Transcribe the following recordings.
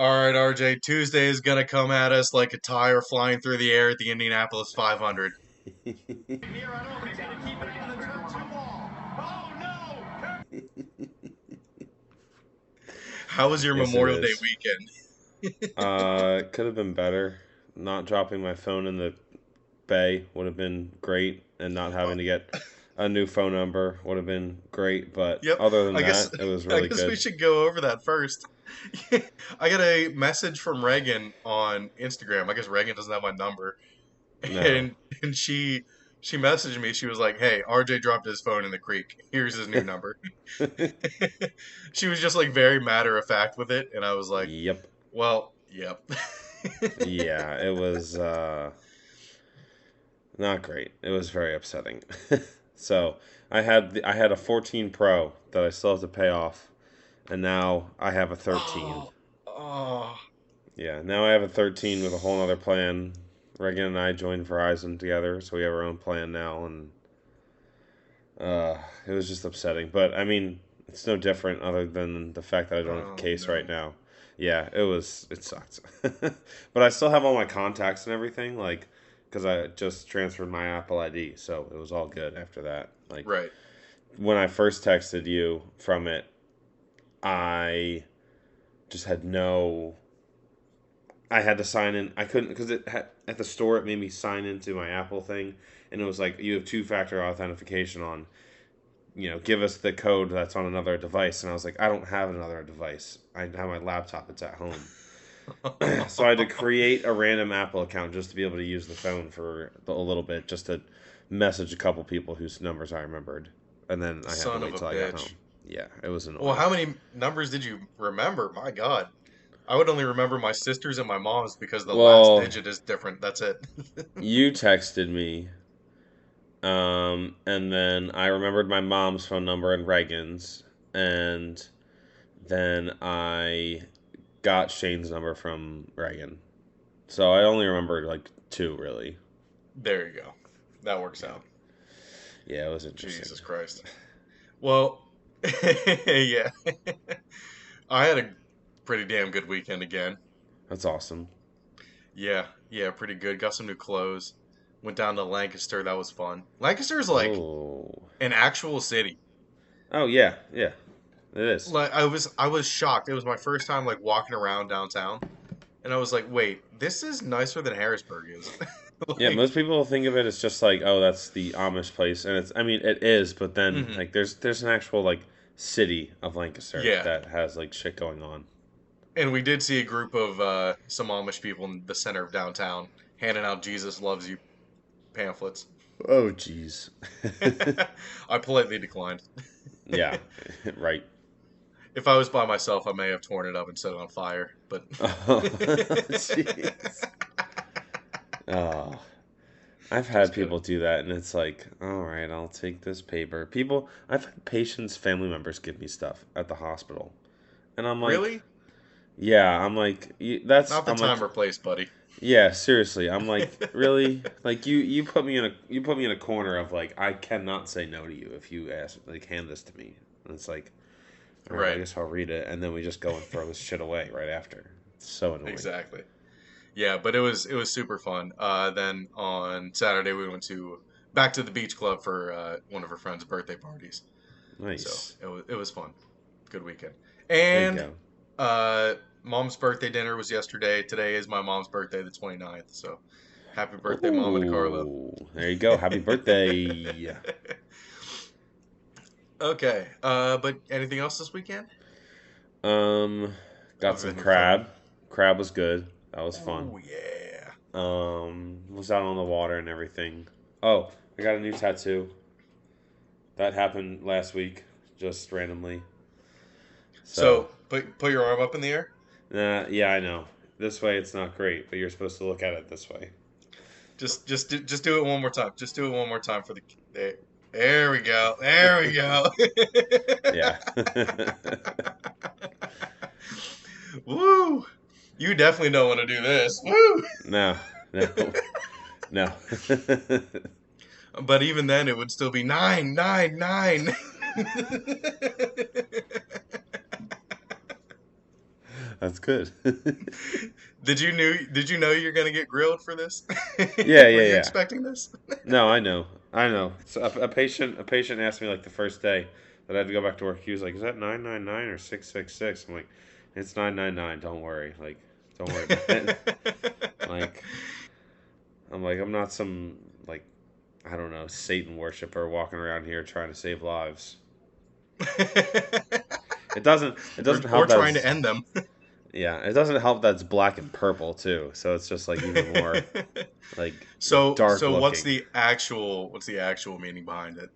All right, RJ. Tuesday is gonna come at us like a tire flying through the air at the Indianapolis 500. Here on opening day to keep it out of the turn two ball. Oh no! How was your Yes, it Memorial Day is. weekend? Could have been better. Not dropping my phone in the bay would have been great, and not having to get a new phone number would have been great. But Yep. other than I guess that, it was I really guess we good. should go over that first. I got a message from Reagan on Instagram. I guess Reagan doesn't have my number, No. and and she messaged me. She was like, "Hey, RJ dropped his phone in the creek. Here's his new number." She was just like very matter of fact with it, and I was like, Yep. "Well, yep." Yeah, it was not great. It was very upsetting. So I had a 14 Pro that I still have to pay off, and now I have a 13. Oh, oh, Yeah, now I have a 13 with a whole other plan. Reagan and I joined Verizon together, so we have our own plan now, and it was just upsetting. But I mean, it's no different other than the fact that I don't have a oh case right no. now. Yeah, it sucked. But I still have all my contacts and everything, like, because I just transferred my Apple ID, so it was all good after that. Like, Right. when I first texted you from it, I just had no. I had to sign in. I couldn't because at the store it made me sign into my Apple thing, and it was like you have two-factor authentication on. Give us the code that's on another device, and I was like, I don't have another device. I have my laptop. It's at home, so I had to create a random Apple account just to be able to use the phone for a little bit, just to message a couple people whose numbers I remembered, and then I had to Son of wait a till I got home. bitch. Yeah, it was Well, annoying. how many numbers did you remember? My God. I would only remember my sister's and my mom's because the last Well, digit is different. That's it. you texted me. And then I remembered my mom's phone number and Reagan's, and then I got Shane's number from Reagan. So I only remembered like two, really. There you go. That works Yeah, out. yeah, it was interesting. Jesus Christ. Well, yeah. I had a pretty damn good weekend again. That's awesome. Yeah, yeah, pretty good. Got some new clothes. Went down to Lancaster. That was fun. Lancaster is like Oh, an actual city. oh yeah, yeah, it is. Like I was shocked. It was my first time like walking around downtown, and I was like, wait, this is nicer than Harrisburg is. Yeah, Like, most people think of it as just like, oh, that's the Amish place, and I mean, it is, but then mhm. like, there's an actual like city of Lancaster Yeah, that has like shit going on. and we did see a group of some Amish people in the center of downtown handing out "Jesus loves you" pamphlets. Oh, jeez. I politely declined. Yeah, right. If I was by myself, I may have torn it up and set it on fire. But Oh, jeez. Oh, I've had just kidding. people do that, and it's like, all right, I'll take this paper. I've had patients' family members give me stuff at the hospital, and I'm like, Really? yeah, I'm like, Not the I'm like, time or place, buddy. yeah, seriously, I'm like, really, like you put me in a corner of like, I cannot say no to you if you ask, like, hand this to me, and it's like, all right, well, I Right. guess I'll read it, and then we just go and throw this shit away right after. It's so annoying. Exactly. Yeah, but it was super fun. Then on Saturday we went to back to the beach club for one of her friends' birthday parties. So Nice. it was fun. Good weekend. There you And go. uh, mom's birthday dinner was yesterday. Today is my mom's birthday, the 29th. So happy birthday, Mama DeCarlo. Oh, there you go. Happy birthday. Okay. But anything else this weekend Um, got other some than your phone? crab. Crab was good. That was fun. Oh yeah. Was out on the water and everything. Oh, I got a new tattoo. That happened last week, just randomly. So, So put your arm up in the air. yeah, I know. This way it's not great, but you're supposed to look at it this way. Just do it one more time. Just do it one more time for the. There we go. There we go. Yeah. Woo! You definitely don't want to do this. Woo! No, no, no. But even then, it would still be 999. That's good. Did you know you're gonna get grilled for this? Yeah, Were yeah, you yeah. expecting this? No, I know. I know. So a patient asked me like the first day that I had to go back to work. He was like, "Is that 999 or 666?" I'm like, "It's 999. Don't worry. Like, don't worry about it." Like, I'm like, I'm not some like I don't know Satan worshiper walking around here trying to save lives. It doesn't Or help that trying to it's end them. yeah, it doesn't help that it's black and purple too. So it's just like even more like dark So looking. what's the actual meaning behind it?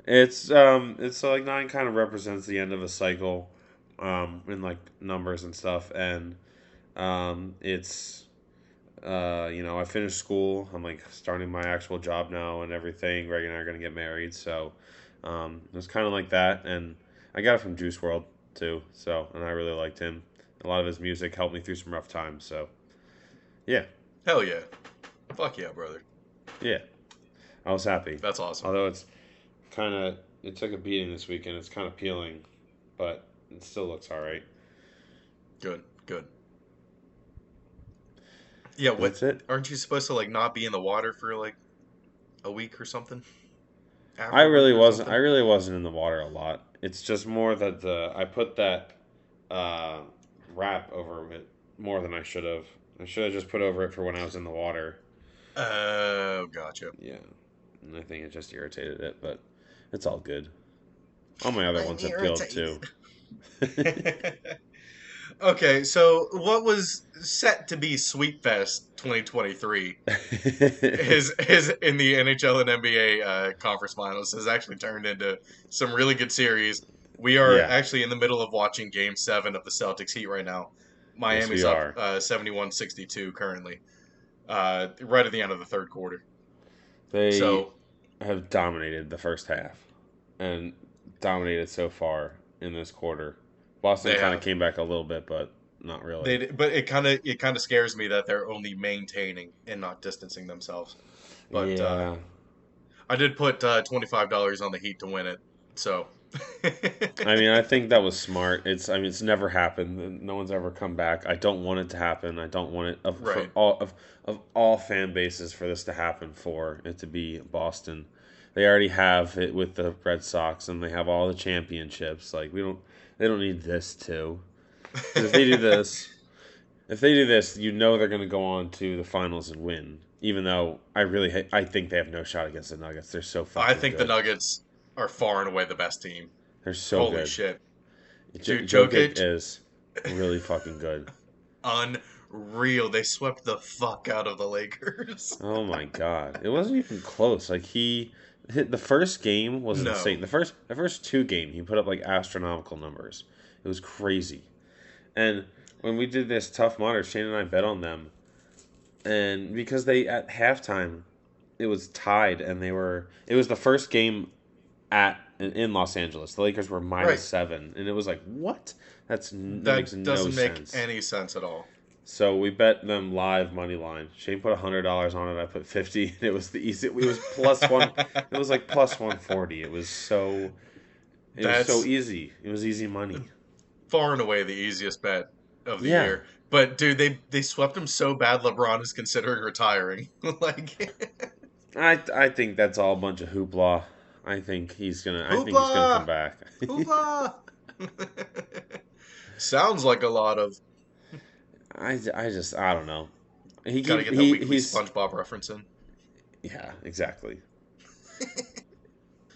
It's like nine kind of represents the end of a cycle, in like numbers and stuff, and it's I finished school. I'm like starting my actual job now and everything. Greg and I are gonna get married, so it was kind of like that, and I got it from Juice World too. So and I really liked him. A lot of his music helped me through some rough times. So yeah, Hell yeah. Fuck yeah, brother. yeah, I was happy. That's awesome. Although it took a beating this weekend. It's kind of peeling, but it still looks all right. Good, good. Yeah, what That's it. aren't you supposed to like not be in the water for like a week or something I really afterwards or wasn't. I something? really wasn't in the water a lot. It's just more that I put that uh, wrap over it more than I should have. I should have just put over it for when I was in the water. Oh, gotcha. Yeah, and I think it just irritated it, but it's all good. All my other I'm ones have peeled irritated. too. Okay, so what was set to be Sweet Fest 2023 is in the NHL and NBA conference finals has actually turned into some really good series. We are Yeah. actually in the middle of watching Game 7 of the Celtics-Heat right now. Yes, we Miami's up are. 71-62 currently, right at the end of the third quarter. They So have dominated the first half and dominated so far in this quarter. Boston they kind of have came back a little bit, but not really. but it kind of scares me that they're only maintaining and not distancing themselves. But Yeah. I did put $25 on the Heat to win it. So I mean, I think that was smart. It's never happened. No one's ever come back. I don't want it to happen. I don't want it for right. all fan bases for this to happen for it to be Boston. They already have it with the Red Sox, and they have all the championships. Like we don't, they don't need this too. Because if they do this, you know they're going to go on to the finals and win. Even though I think they have no shot against the Nuggets. They're so I fucking think the good. Nuggets are far and away the best team. They're so Holy good. shit. Dude, Jokic Jokic, is really fucking good. unreal. They swept the fuck out of the Lakers. Oh my god, it wasn't even close. Like he hit the first game was No. insane. The first two game he put up like astronomical numbers. It was crazy. And when we did this tough monitor, Shane and I bet on them, and because they at halftime it was tied, and it was the first game in Los Angeles. The Lakers were Right. -7, and it was like what? That makes That no doesn't make sense. any sense at all. So we bet them live money line. Shane put $100 on it. I put 50. And it was the easy. It was plus one. It was like plus 140. It was so. It was so That's easy. It was easy money. far and away the easiest bet of the Yeah, year. But dude, they swept him so bad. LeBron is considering retiring. Like I think that's all a bunch of hoopla. I think he's gonna come hoopla, back. hoopla. Sounds like a lot of. I don't know. He Got to keep get that he weekly he's SpongeBob reference in. yeah, exactly.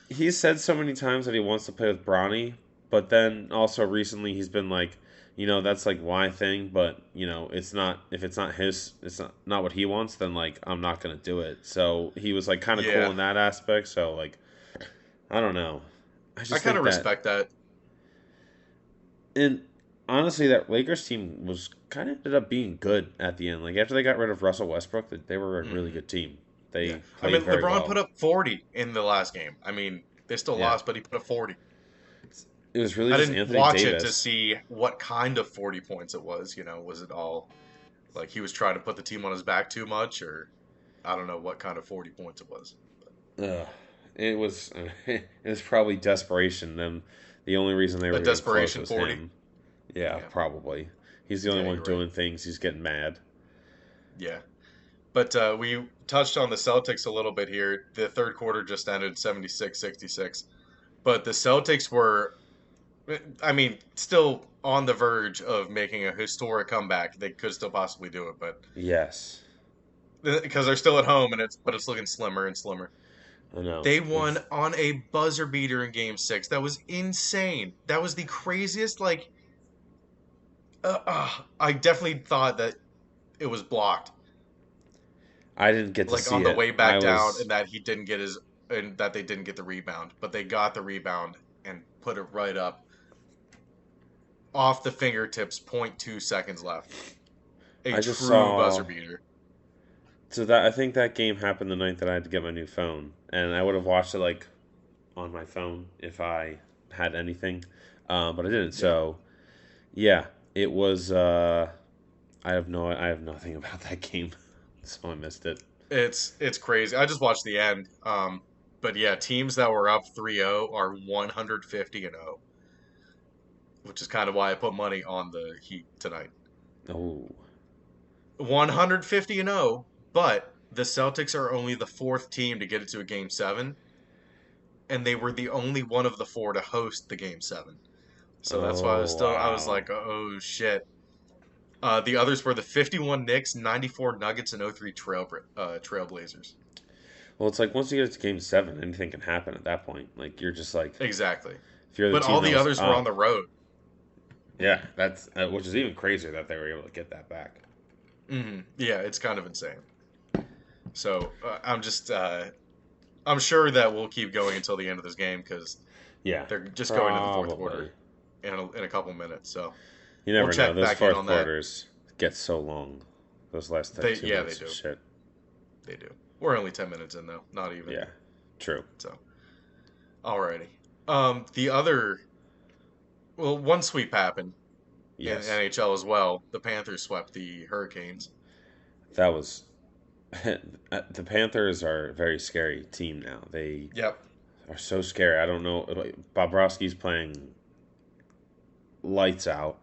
He's said so many times that he wants to play with Bronny, but then also recently he's been like, that's like my thing, but it's not if it's not his, it's not what he wants, then like I'm not gonna do it. So he was like kind of cool Yeah, in that aspect. So like I don't know. I I just kind think of that, respect that. and honestly, that Lakers team was kind of ended up being good at the end. Like after they got rid of Russell Westbrook, they were a really Hmm. good team. Yeah, They I mean played very LeBron put well. up 40 in the last game. I mean they still Yeah, lost, but he put up 40. it was really I just didn't Anthony watch it to Davis. see what kind of 40 points it was. Was it all like he was trying to put the team on his back too much, or I don't know what kind of 40 points it was. Ugh. It was it was probably desperation. Then the only reason they A were even close desperation was 40. him. Yeah, Yeah. probably. He's the only Yeah, one you're right. doing things. He's getting mad. Yeah. But we touched on the Celtics a little bit here. The third quarter just ended 76-66. But the Celtics were, I mean, still on the verge of making a historic comeback. They could still possibly do it, but Yes, because they're still at home and it's looking slimmer and slimmer. I know. They won on a buzzer beater in Game 6. That was insane. That was the craziest. Like, I definitely thought that it was blocked, I didn't get to like see on the it. way I back down, was and that he didn't get his, and that they didn't get the rebound, but they got the rebound and put it right up off the fingertips. .2 seconds left. A I just true buzzer saw. beater. So that I think that game happened the night that I had to get my new phone, and I would have watched it like on my phone if I had anything, but I didn't. Yeah. So yeah, it was. I have nothing about that game, so I missed it. It's crazy. I just watched the end. But yeah, teams that were up 3-0 are 150-0, which is kind of why I put money on the Heat tonight. Oh, 150-0, but the Celtics are only the fourth team to get it to a game 7, and they were the only one of the four to host the game 7. So that's why oh I was wow. like, oh shit. The others were the 51 Knicks, 94 Nuggets, and 03 Trailblazers. Well, it's like once you get to game 7, anything can happen at that point. Like you're just like, Exactly. if you're the But all team that the was others were on up, the road. yeah, that's which is even crazier that they were able to get that back. Yeah, it's kind of insane. So I'm sure that we'll keep going until the end of this game because Yeah, they're just going to the fourth probably. quarter in a couple minutes. So You we'll never know. check Those back in fourth on that. quarters get so long. Those last They 2 minutes of do. shit. They do. We're only 10 minutes in though, not even. Yeah, true. So alrighty. The other, well, one sweep happened in Yes, NHL as well. The Panthers swept the Hurricanes. that was. The Panthers are a very scary team now. They Yep. are so scary. I don't know. Bobrovsky's playing lights out.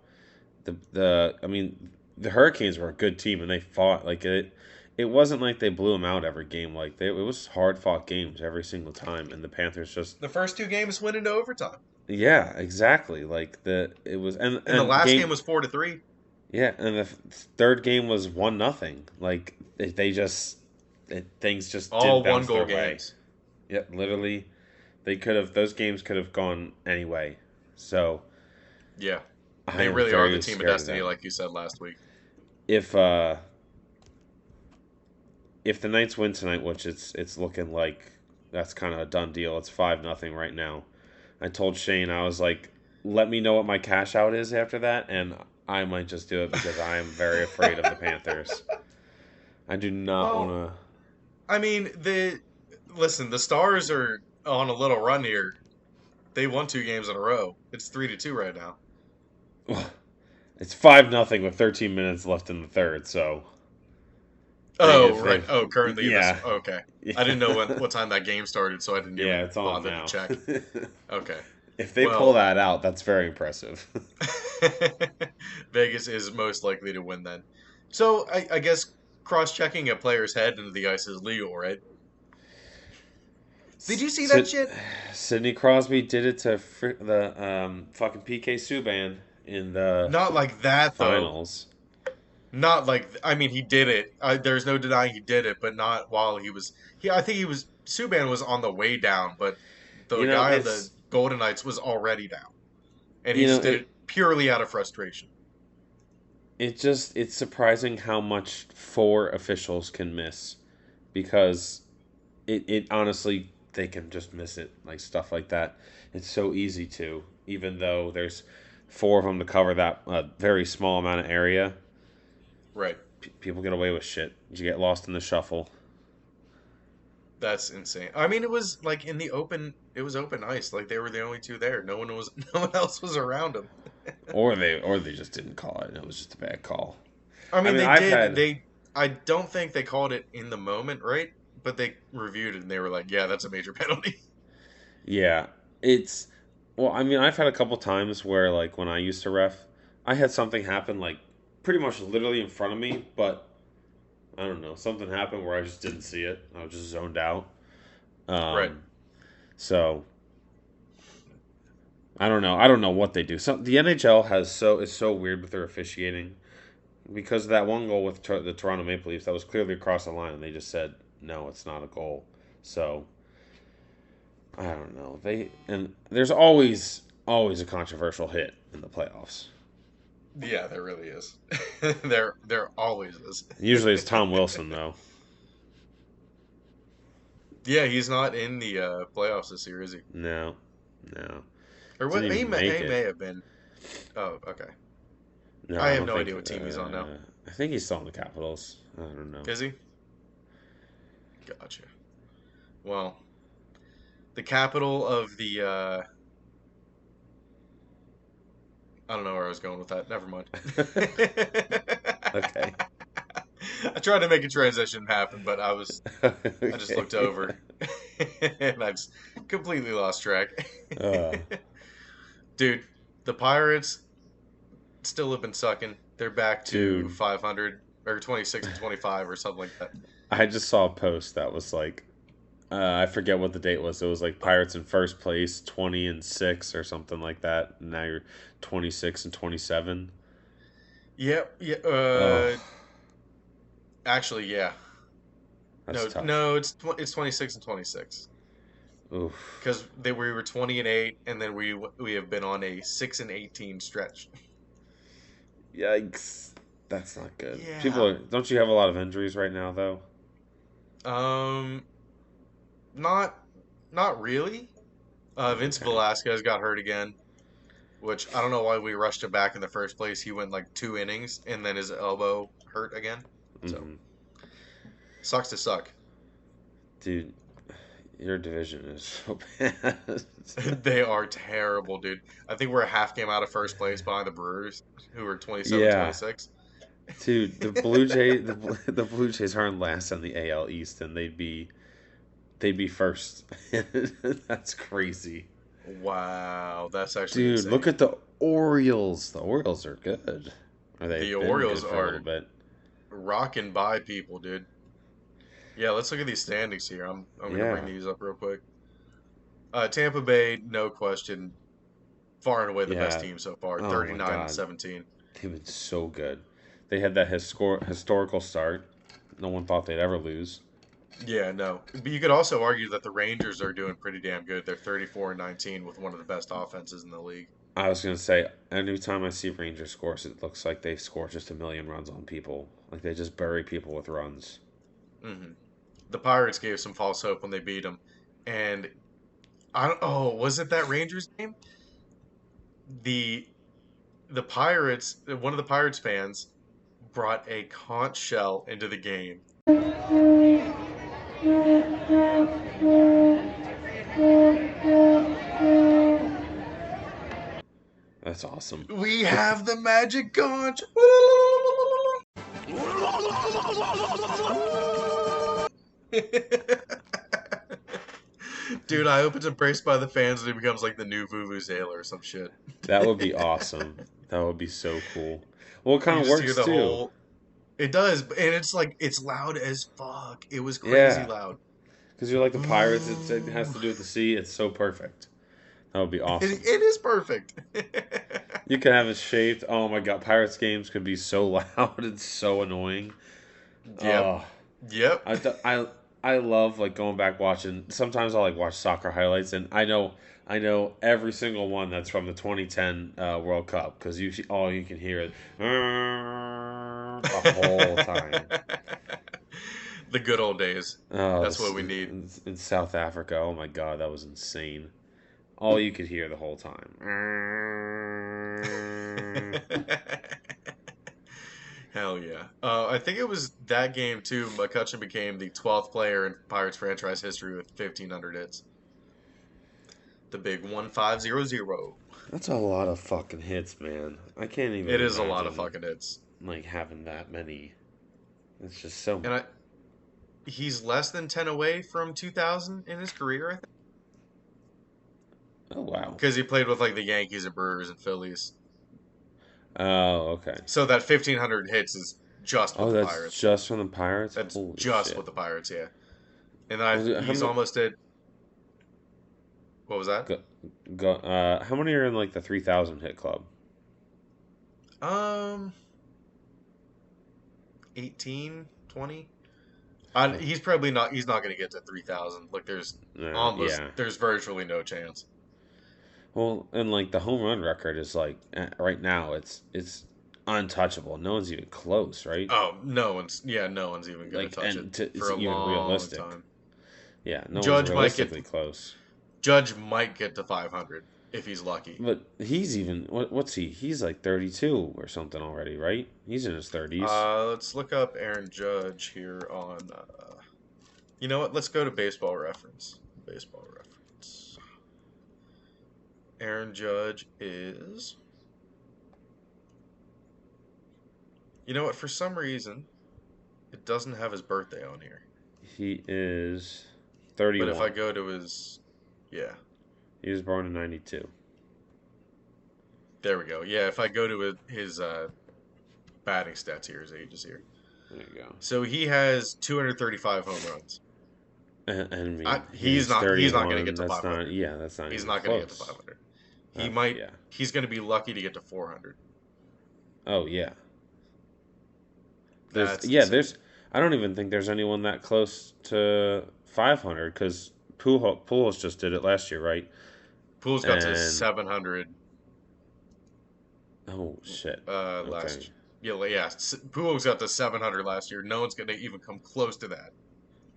I mean, the Hurricanes were a good team and they fought like it. It wasn't like they blew them out every game. It was hard fought games every single time, and the Panthers just The first two games went into overtime, yeah, exactly. Like it was and the last game game was 4-3. yeah, and the third game was 1-0. Like things just All didn't one bounce their goal way. games. Yeah, literally, those games could have gone anyway. So Yeah. I They am really are the very team of scared of destiny, them. like you said last week. If the Knights win tonight, which it's looking like that's kind of a done deal. It's 5-0 right now. I told Shane, I was like, let me know what my cash out is after that, and I might just do it because I am very afraid of the Panthers. I do not Well, want I mean, the Stars are on a little run here. They won 2 games in a row. It's 3-2 right now. to. It's 5-0 with 13 minutes left in the third. So Oh, if right. they Oh, currently this. yeah Okay. I didn't know yeah what time that game started, so I didn't yeah even it's on bother to now. check. Okay. If they pull Well, that out, that's very impressive. Vegas is most likely to win then. So I guess cross-checking a player's head into the ice is legal, right? Did you see that Sid- shit? Sidney Crosby did it to the fucking PK Subban in the Not like that though. finals. Not like I mean he did it. There's no denying he did it, but not while he was. I think he was. Subban was on the way down, but the You know, guy on the Golden Knights was already down, and he you know just did it purely out of frustration. it's surprising how much four officials can miss because it honestly they can just miss it like stuff like that. It's so easy to even though there's four of them to cover that very small amount of area. Right. People get away with shit. You get lost in the shuffle. That's insane. I mean, it was like in the open. It was open ice. Like they were the only two there. No one was. No one else was around them. Or they just didn't call it. It was just a bad call. I I mean, mean, they I've did. had I don't think they called it in the moment, right? But they reviewed it and they were like, "Yeah, that's a major penalty." yeah, it's well, I mean, I've had a couple times where like when I used to ref, I had something happen like pretty much literally in front of me, but I don't know. Something happened where I just didn't see it. I was just zoned out. Right. So I don't know. I don't know what they do. The NHL is so weird with their officiating because of that one goal with the Toronto Maple Leafs that was clearly across the line, and they just said no, it's not a goal. So I don't know. There's always a controversial hit in the playoffs. Yeah, there really is. There always is. Usually it's Tom Wilson though. Yeah, he's not in the playoffs this year, is he? No, no. Or what? Didn't He even may, make he it. may have been. Oh, okay. No, I I have don't no think. idea what team he's on now. I think he's still in the Capitals. I don't know. Is he? Gotcha. Well, the capital of the I don't know where I was going with that. Never mind. Okay. I tried to make a transition happen, but I just looked over and I just completely lost track. Uh, Dude, the Pirates still have been sucking. They're back to Dude. 500 or 26 and 25 or something like that. I just saw a post that was like, I forget what the date was. It was like Pirates in first place, 20-6 or something like that. And now you're 26-27. Yep. Yeah. Oh, Actually, yeah. that's tough. No. It's 26 and 26 Oof. because we were 20-8, and then we have been on a 6-18 stretch. Yikes. That's not good. Yeah. Don't you have a lot of injuries right now though? Um. Not really. Vince Okay. Velasquez got hurt again, which I don't know why we rushed him back in the first place. He went like 2 innings and then his elbow hurt again. So Hmm. sucks to suck. Dude, your division is so bad. They are terrible, dude. I think we're a half game out of first place behind the Brewers, who are 27, Yeah. 26. Dude, the Blue Jays aren't last in the AL East, and they'd be first. That's crazy. Wow, that's actually Dude, look insane. at the Orioles. The Orioles are good. Or The they've been good Orioles for a little are bit. rocking by people, dude. Yeah, let's look at these standings here. I'm gonna bring Yeah. these up real quick. Tampa Bay, no question, far and away the best Yeah. team so far, Oh my 39 and God. 17. They've been so good. They had that historical start. No one thought they'd ever lose. Yeah, no. But you could also argue that the Rangers are doing pretty damn good. They're 34 and 19 with one of the best offenses in the league. I was gonna say, anytime I see Rangers scores, it looks like they score just a million runs on people. Like they just bury people with runs. Hmm. The Pirates gave some false hope when they beat them, and I don't. Oh, was it that Rangers game? The the Pirates, one of the Pirates fans brought a conch shell into the game. That's awesome. We have the Magic Conch. Dude, I hope it's embraced by the fans and it becomes like the new Vuvuzela or some shit. That would be awesome. That would be so cool. Well, it kind You of just hear works the too. whole. It does, and it's like it's loud as fuck. It was crazy Yeah, loud. because you're like the Pirates. It has to do with the sea. It's so perfect. That would be awesome. It is perfect. You could have it shaped. Oh my God, Pirates games could be so loud and so annoying. Yep. Oh, Yep. I love like going back watching. Sometimes I'll like watch soccer highlights, and I know every single one that's from the 2010 World Cup because all you can hear is the whole time. The good old days. Oh, That's this what we need. in South Africa. Oh my God, that was insane. All you could hear the whole time. Hell yeah. I think it was that game too. McCutcheon became the 12th player in Pirates franchise history with 1,500 hits. The big 1500. That's a lot of fucking hits, man. I can't even It is a lot of imagine fucking hits. like having that many. It's just so. And he's less than 10 away from 2,000 in his career, I think. Oh wow. Because he played with like the Yankees and Brewers and Phillies. Oh, okay. So that 1,500 hits is just with Oh, the that's Pirates. just from the Pirates? That's Holy just shit. with the Pirates, yeah. And How he's many almost at, what was that? how many are in like the 3,000 hit club? Um, 18, 20. Huh. He's probably not. He's not going to get to 3,000. Like Yeah. there's virtually no chance. Well, and like the home run record is like right now it's untouchable. No one's even close, right? Oh, no one's even going to Like touch it for it's a even long realistic. time. Yeah, no one's Judge might get realistically close. Judge might get to 500 if he's lucky. But he's even what's he? He's like 32 or something already, right? He's in his 30s. Let's look up Aaron Judge here on. You know what? Let's go to Baseball Reference. Baseball Reference. Aaron Judge is. You know what? For some reason, it doesn't have his birthday on here. He is But if I 31. go to his, yeah, He was born in 92. there we go. Yeah, if I go to his batting stats here, his age is here. There you go. So he has 235 home runs. I mean, He's he's not. He's not going to 31. get to That's not. 500. Yeah, that's not He's even not going to get to close. 500. He might. Yeah. He's going to be lucky to get to 400. Oh yeah. That's insane. There's. I don't even think there's anyone that close to 500 because Pujols just did it last year, right? Poole's got to And 700 oh shit. last. Okay. Yeah. Pujols got to 700 last year. No one's going to even come close to that.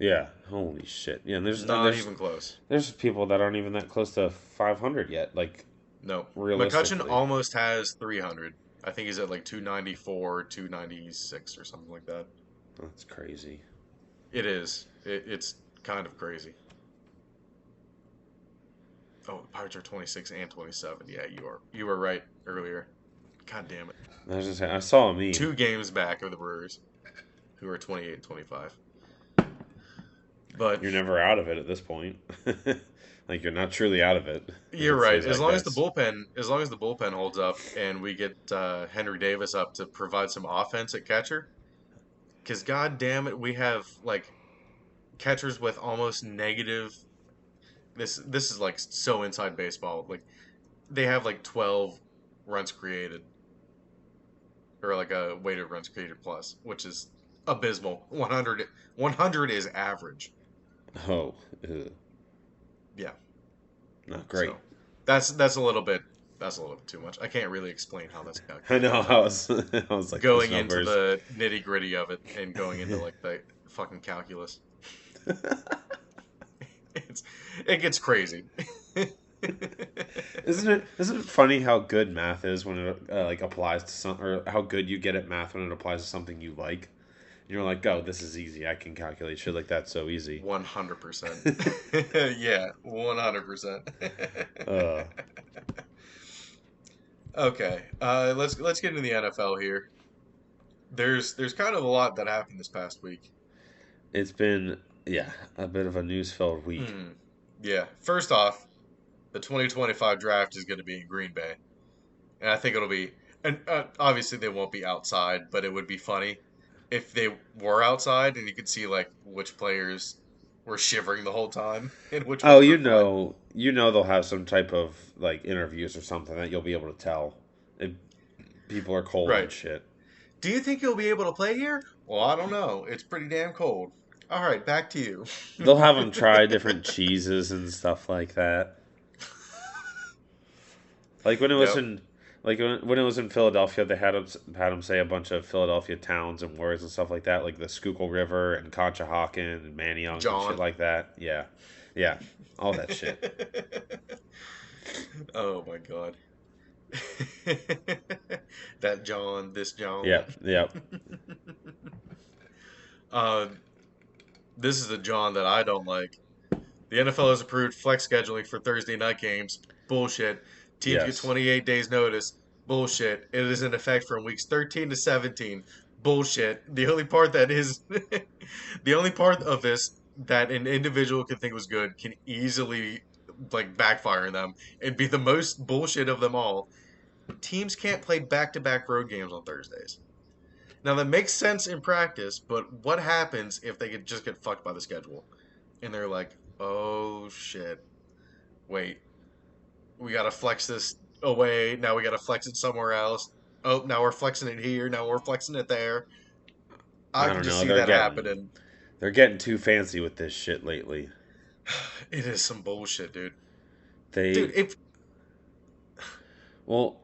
Yeah. Holy shit. Yeah. And Not even close. there's people that aren't even that close to 500 yet. Like No. McCutcheon realistically. almost has 300. I think he's at like 294, 296 or something like that. That's crazy. It is. It's kind of crazy. Oh, the Pirates are 26 and 27. Yeah, you were right earlier. God damn it. I was just saying, I saw a meme. 2 games back of the Brewers, who are 28 and 25. But You're never out of it at this point. Like you're not truly out of it. you're It right. stays like this. As long as the bullpen holds up, and we get Henry Davis up to provide some offense at catcher, because god damn it, we have like catchers with almost negative. This is like so inside baseball. Like they have like 12 runs created, or like a weighted runs created plus, which is abysmal. 100 is average. Oh, ugh, Yeah. not great. So that's a little bit too much. I can't really explain how that's I calculated know. I without was, I was like those going into numbers. the nitty gritty of it and going into like the fucking calculus. It gets crazy. Isn't it funny how good math is when it like applies to some, or how good you get at math when it applies to something you like? And you're like, oh, this is easy. I can calculate shit like that so easy. 100%. Yeah, 100%. Uh, Okay, let's get into the NFL here. There's kind of a lot that happened this past week. it's been a bit of a news filled week. Yeah, first off, the 2025 draft is going to be in Green Bay, and I think it'll be. And obviously they won't be outside, but it would be funny if they were outside and you could see like which players were shivering the whole time and which Oh, ones were fine. you know they'll have some type of like interviews or something that you'll be able to tell if people are cold and Right. shit. Do you think you'll be able to play here? Well, I don't know. It's pretty damn cold. All right, back to you. They'll have them try different cheeses and stuff like that. Like when it was Yep. in, like when it was in Philadelphia, they had him say a bunch of Philadelphia towns and words and stuff like that, like the Schuylkill River and Concha Hockin and Manayunk and shit John. like that. Yeah, yeah, all that shit. Oh my god. That John, this John. Yep, yep. Uh, this is a John that I don't like. The NFL has approved flex scheduling for Thursday night games. Bullshit. Teams get Yes. 28 days notice. Bullshit. It is in effect from weeks 13 to 17. Bullshit. The only part that is the only part of this that an individual can think was good can easily like backfire them and be the most bullshit of them all teams can't play back-to-back road games on Thursdays. Now that makes sense in practice, but what happens if they could just get fucked by the schedule? And they're like, oh shit, wait, we gotta flex this away, now we gotta flex it somewhere else. Oh, now we're flexing it here, now we're flexing it there. I I can don't just know. see that happening. They're getting too fancy with this shit lately. It is some bullshit, dude. They Dude, if Well,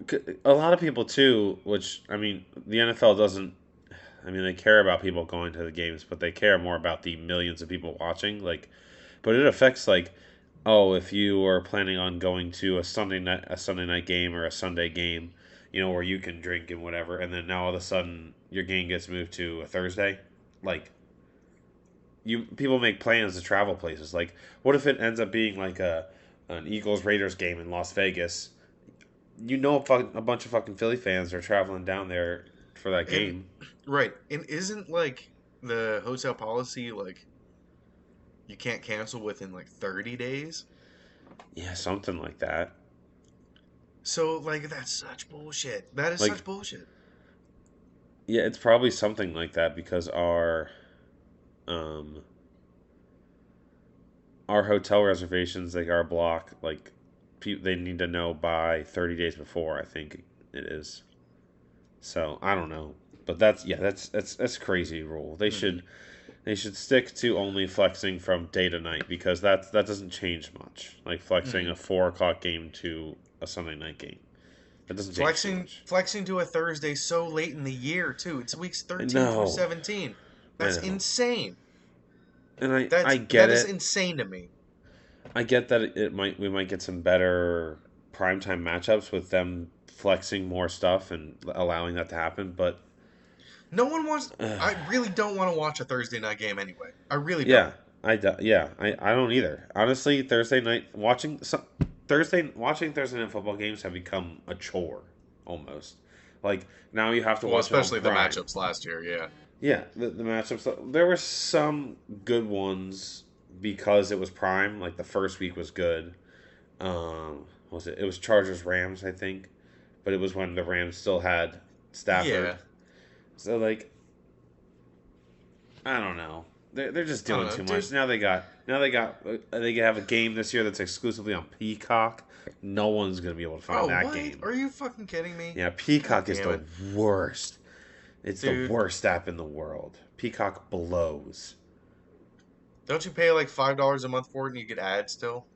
a lot of people too, which I mean, the NFL doesn't. I mean, they care about people going to the games, but they care more about the millions of people watching. Like, but it affects like, oh, if you are planning on going to a Sunday night game or a Sunday game, where you can drink and whatever, and then now all of a sudden your game gets moved to a Thursday, like. People make plans to travel places. Like, what if it ends up being like an Eagles Raiders game in Las Vegas? A bunch of fucking Philly fans are traveling down there for that game. Right. And isn't like the hotel policy like you can't cancel within like 30 days? Yeah, something like that. So like that's such bullshit. That is Like, such bullshit. yeah, it's probably something like that because um our hotel reservations, like our block, like they need to know by 30 days before, I think it is. So, I don't know. But that's crazy rule. They should stick to only flexing from day to night because that doesn't change much. Like flexing a 4 o'clock game to a Sunday night game. That doesn't change too much. Flexing to a Thursday so late in the year too. It's weeks 13 through No, 17. That's I know. insane. And I get that is it. insane to me. I get that we might get some better primetime matchups with them flexing more stuff and allowing that to happen, but No one wants. I really don't want to watch a Thursday night game anyway. I really yeah, don't. I don't either. Honestly, watching Thursday night football games have become a chore almost. Like now you have to Well, watch it on especially the Prime. matchups last year. Yeah. Yeah, the matchups. There were some good ones because it was Prime. Like the first week was good. What was it? It was Chargers Rams, I think, but it was when the Rams still had Stafford. Yeah. So like, I don't know. They're just I don't doing know, too dude. much. They have a game this year that's exclusively on Peacock. No one's gonna be able to find Oh, that what? game. Are you fucking kidding me? Yeah, Peacock God is damn the it. worst. It's Dude. the worst app in the world. Peacock blows. Don't you pay like $5 a month for it and you get ads still?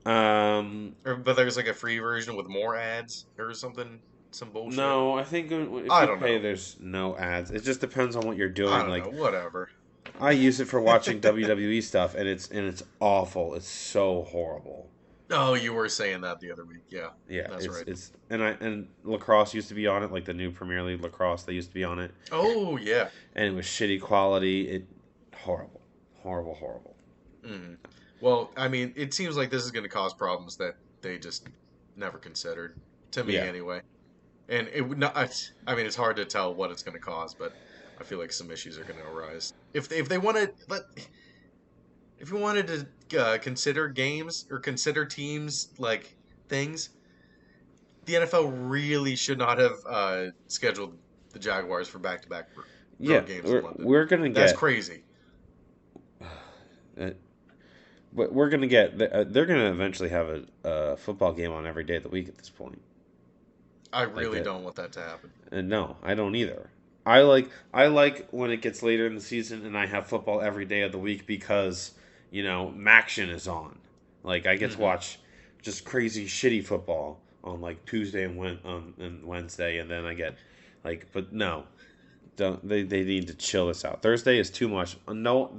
But there's like a free version with more ads or something, some bullshit. No, I think if I you don't pay, know. there's no ads. It just depends on what you're I doing. don't Like know. Whatever. I use it for watching WWE stuff, and it's awful. It's so horrible. Oh, you were saying that the other week. Yeah, Yeah, that's right. it's and lacrosse used to be on it, like the new Premier League lacrosse. They used to be on it, Oh yeah. and it was shitty quality. Horrible, horrible, horrible. Mm. Well, I mean, it seems like this is going to cause problems that they just never considered. To me, Yeah. anyway. And it would not. I mean, it's hard to tell what it's going to cause, but I feel like some issues are going to arise. If they wanted, if you wanted to consider games or consider teams like things, the NFL really should not have scheduled the Jaguars for back-to-back road games in London. We're gonna get That's crazy. But we're gonna get. They're gonna eventually have a football game on every day of the week at this point. I really don't want that to happen. And no, I don't either. I like when it gets later in the season and I have football every day of the week because Maction is on. Like I get to watch just crazy shitty football on like Tuesday and Wednesday, and then I get but no, don't they need to chill this out. Thursday is too much. No,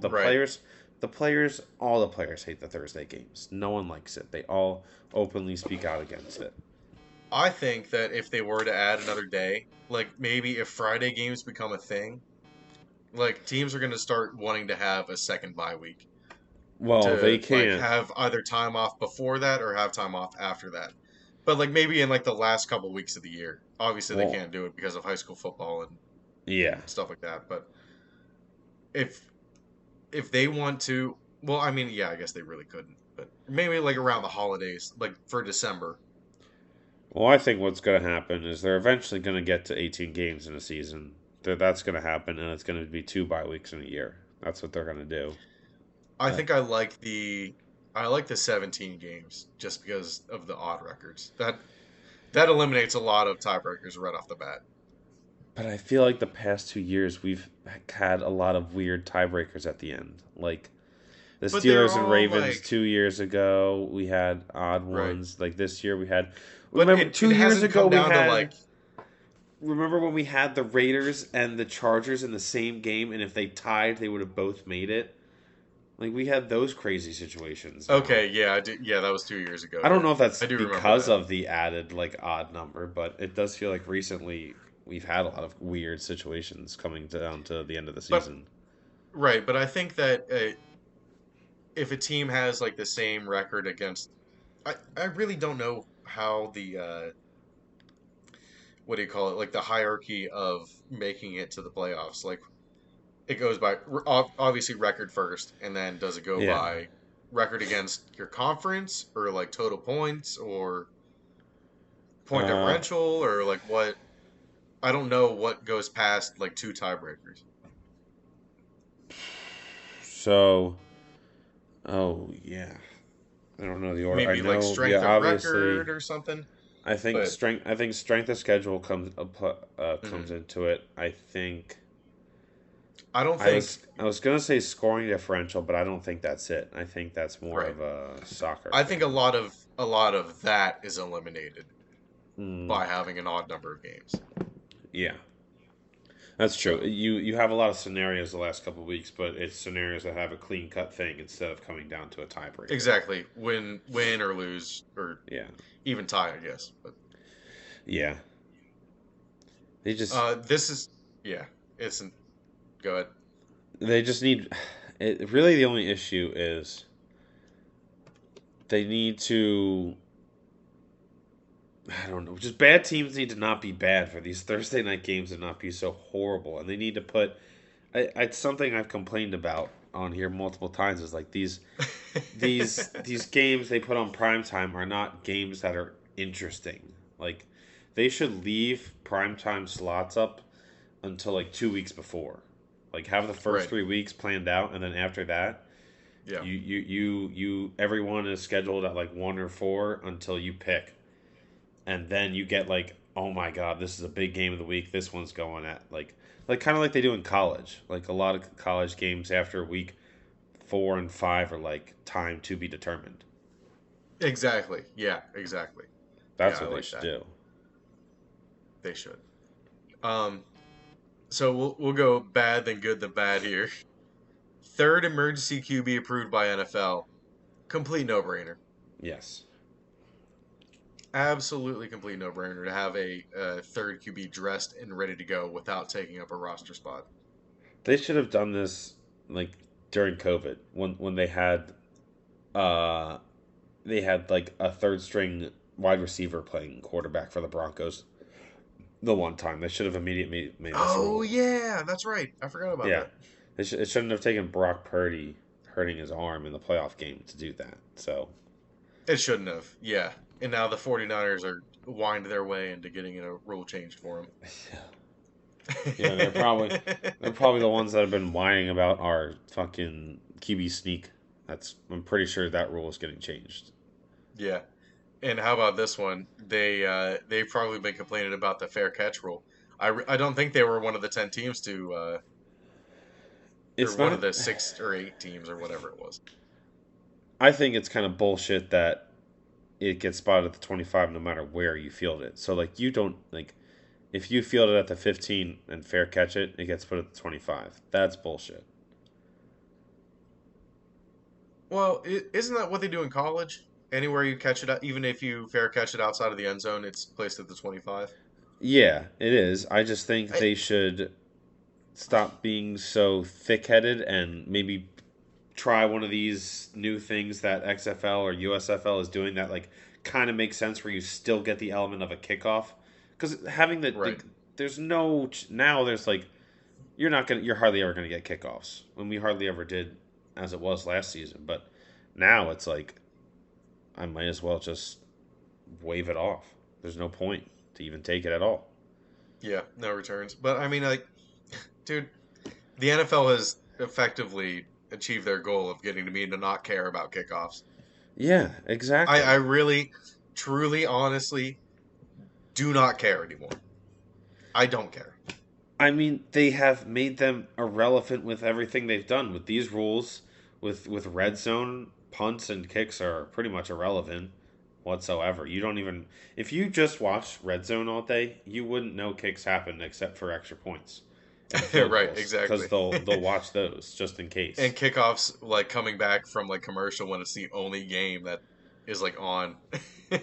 all the players hate the Thursday games. No one likes it. They all openly speak out against it. I think that if they were to add another day, like maybe if Friday games become a thing, like teams are going to start wanting to have a second bye week. Well, they can't have either time off before that or have time off after that. But like maybe in like the last couple weeks of the year. Obviously they can't do it because of high school football and stuff like that. But if they want to, well, I mean, yeah, I guess they really couldn't. But maybe like around the holidays, like for December. Well, I think what's going to happen is they're eventually going to get to 18 games in a season. That's going to happen, and it's going to be 2 bye weeks in a year. That's what they're going to do. I Uh, think I like the 17 games just because of the odd records. That eliminates a lot of tiebreakers right off the bat. but I feel like the past 2 years we've had a lot of weird tiebreakers at the end. Like the But they're Steelers and all Ravens like 2 years ago, we had odd right. ones. Like this year, we had. But Remember, it 2 years hasn't ago come we down to like had. Remember when we had the Raiders and the Chargers in the same game, and if they tied, they would have both made it. Like we had those crazy situations now. okay, yeah, I did, yeah, that was 2 years ago. I don't Yeah, know if that's I do remember because that. of the added like odd number, but it does feel like recently we've had a lot of weird situations coming down to the end of the But season. right, but I think that if a team has like the same record against, I really don't know how the what do you call it, like the hierarchy of making it to the playoffs. Like it goes by obviously record first, and then does it go Yeah. by record against your conference or like total points or point Uh, differential or like what? I don't know what goes past like two tiebreakers. so, oh yeah, I don't know the order. I Maybe like know, yeah, strength of obviously, record or something. I think But strength. I think strength of schedule mhm. comes into it. I think I don't I think was I was gonna say scoring differential, but I don't think that's it. I think that's more right. of a soccer I think thing. a lot of that is eliminated Mm, by having an odd number of games. yeah, that's true. So You have a lot of scenarios the last couple of weeks, but it's scenarios that have a clean cut thing instead of coming down to a tiebreaker. exactly, win or lose or Yeah, even tie, I guess. But yeah. They just this is yeah. It's go ahead. they just need. It really the only issue is they need to. I don't know. Just bad teams need to not be bad for these Thursday night games to not be so horrible, and they need to put. It's something I've complained about on here multiple times. Is like these games they put on prime time are not games that are interesting. Like they should leave prime time slots up until like 2 weeks before. Like have the first Right. 3 weeks planned out, and then after that, Yeah. you everyone is scheduled at like 1 or 4 until you pick, and then you get like, oh my god, this is a big game of the week. This one's going at like kind of like they do in college. Like a lot of college games after week 4 and 5 are like time to be determined. Exactly. Yeah. Exactly. Yeah. That's I what they like should that. do. They should. Um. So we'll go bad then good then bad here. Third emergency QB approved by NFL. Complete no brainer. Yes. Absolutely complete no brainer to have a third QB dressed and ready to go without taking up a roster spot. They should have done this like during COVID when uh they had like a third string wide receiver playing quarterback for the Broncos the one time. They should have immediately made this Oh rule. yeah, that's right. I forgot about Yeah. that. It shouldn't have taken Brock Purdy hurting his arm in the playoff game to do that. So, It shouldn't have. Yeah. And now the 49ers are wind their way into getting a rule changed for yeah, they're probably the ones that have been whining about our fucking QB sneak. I'm pretty sure that rule is getting changed. Yeah. And how about this one? They've probably been complaining about the fair catch rule. I don't think they were one of the 10 teams to or It's one of not. the 6 or 8 teams or whatever it was. I think it's kind of bullshit that it gets spotted at the 25 no matter where you field it. So like you don't like if you field it at the 15 and fair catch it, it gets put at the 25. That's bullshit. Well, isn't that what they do in college? Anywhere you catch it, even if you fair catch it outside of the end zone, it's placed at the 25. Yeah, it is. I just think I, they should stop being so thick-headed and maybe try one of these new things that XFL or USFL is doing that like kind of makes sense where you still get the element of a kickoff because having right. there's no now there's like you're hardly ever gonna get kickoffs when we hardly ever did as it was last season, but now it's like I might as well just wave it off. there's no point to even take it at all. Yeah, no returns. But I mean, like, dude, the NFL has effectively achieved their goal of getting me to not care about kickoffs. Yeah, I exactly. really, truly, honestly do not care anymore. I don't care. I mean, they have made them irrelevant with everything they've done with these rules. With red zone, punts and kicks are pretty much irrelevant whatsoever. You don't even if you just watch red zone all day, you wouldn't know kicks happen except for extra points and field Right, goals because exactly. they'll watch those just in And case. kickoffs like coming back from like commercial when it's the only game that is like on.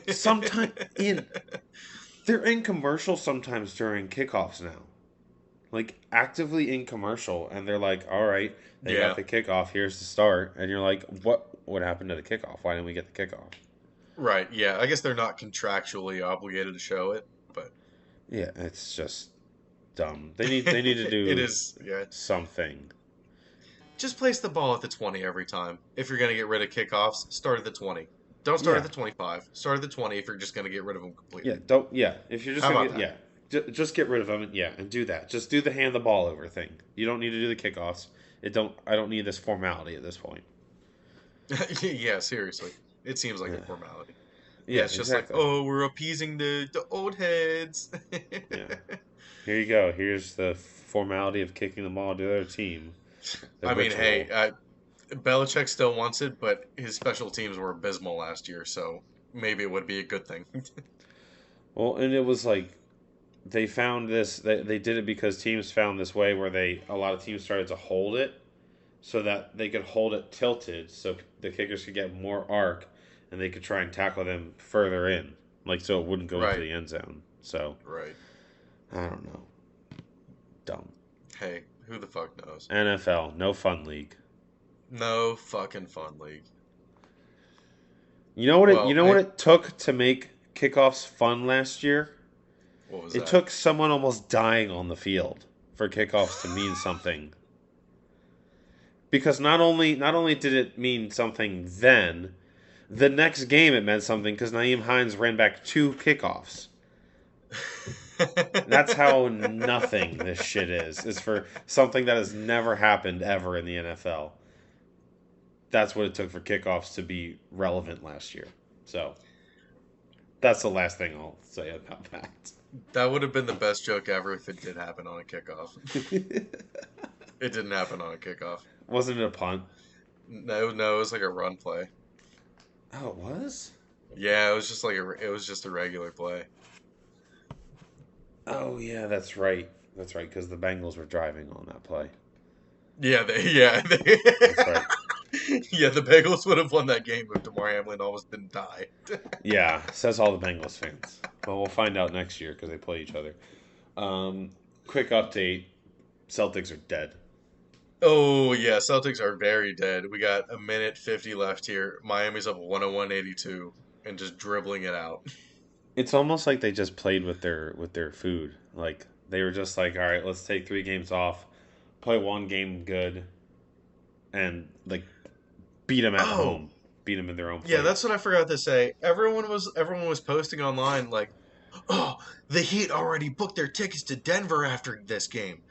Sometimes in they're in commercial sometimes during kickoffs now. Like actively in commercial, and they're like, "All right, they got Yeah, the kickoff. Here's the start," and you're like, "What happened to the kickoff? Why didn't we get the kickoff?" right. Yeah, I guess they're not contractually obligated to show it, but Yeah, it's just dumb. They need to it do is. Yeah, something. just place the ball at the 20 every time. If you're gonna get rid of kickoffs, start at the 20. Don't start at Yeah, the 25. Start at the 20 if you're just gonna get rid of them yeah. completely. Don't yeah. If you're just How gonna about get that? yeah, just get rid of them. Yeah, and do that. Just do the hand the ball over thing. You don't need to do the kickoffs. It don't. I don't need this formality at this point. Yeah, seriously. It seems like a Yeah, formality. Yeah, yeah, it's just like, exactly. oh, we're appeasing the old heads. Yeah. Here you go. Here's the formality of kicking the ball to the other team. The I mean, hey, ritual. Belichick still wants it, but his special teams were abysmal last year, so maybe it would be a good thing. Well, and it was like they found this. They did it because teams found this way where a lot of teams started to hold it so that they could hold it tilted, so the kickers could get more arc, and they could try and tackle them further in, like so it wouldn't go into Right, the end zone. So right. I don't know, dumb. Hey, who the fuck knows? NFL, no fun league. No fucking fun league. You know what you Well, know what it took to make kickoffs fun last year? what was It that? took someone almost dying on the field for kickoffs to mean something. Because not only did it mean something then, the next game it meant something because Naeem Hines ran back 2 kickoffs. That's how nothing this shit is. Is for something that has never happened ever in the NFL. That's what it took for kickoffs to be relevant last year. So that's the last thing I'll say about that. That would have been the best joke ever if it did happen on a kickoff. It didn't happen on a kickoff. Wasn't it a punt? No, no, it was like a run play. Oh, it was? Yeah, it was just like it was just a regular play. Oh, yeah, that's right. That's right, because the Bengals were driving on that play. Yeah, That's right. yeah, the Bengals would have won that game if DeMar Hamlin almost didn't die. Yeah, says all the Bengals fans. But we'll find out next year because they play each other. Um, quick update: Celtics are dead. Oh yeah, Celtics are very dead. We got a minute 50 left here. Miami's up 101-82 and just dribbling it out. It's almost like they just played with their food. Like they were just like, all right, let's take 3 games off, play one game good, and like beat them at Oh, home, beat them in their own yeah, that's place. what I forgot to say. Everyone was posting online like, "Oh, the Heat already booked their tickets to Denver after this game."